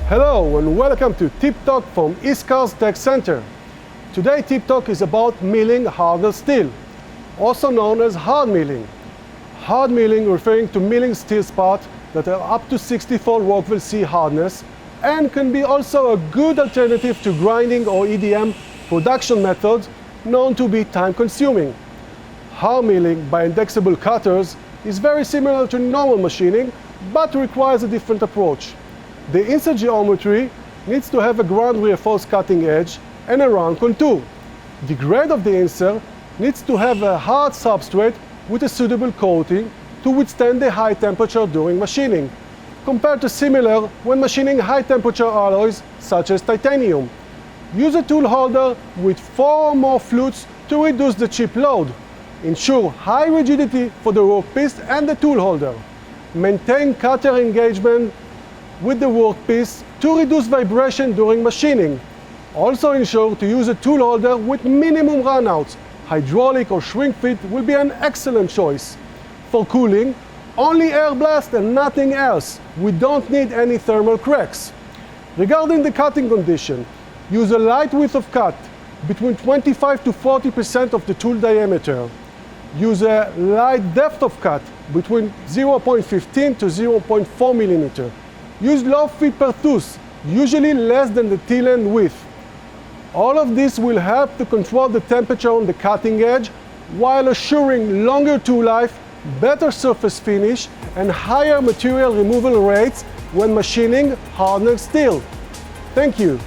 Hello and welcome to Tip Talk from ISCAR's Tech Center. Today Tip Talk is about milling hardened steel, also known as hard milling. Hard milling referring to milling steel parts that are up to 64 Rockwell C hardness and can be also a good alternative to grinding or EDM production methods known to be time-consuming. Hard milling by indexable cutters is very similar to normal machining, but requires a different approach. The insert geometry needs to have a ground-reinforced cutting edge and a round contour. The grade of the insert needs to have a hard substrate with a suitable coating to withstand the high temperature during machining, compared to similar when machining high-temperature alloys such as titanium. Use a tool holder with 4 or more flutes to reduce the chip load. Ensure high rigidity for the workpiece and the tool holder. Maintain cutter engagement with the workpiece to reduce vibration during machining. Also ensure to use a tool holder with minimum runouts. Hydraulic or shrink fit will be an excellent choice. For cooling, only air blast and nothing else. We don't need any thermal cracks. Regarding the cutting condition, use a light width of cut between 25 to 40% of the tool diameter. Use a light depth of cut between 0.15 to 0.4 millimeter. Use low feet per tooth, usually less than the tail end width. All of this will help to control the temperature on the cutting edge while assuring longer tool life, better surface finish, and higher material removal rates when machining hardened steel. Thank you.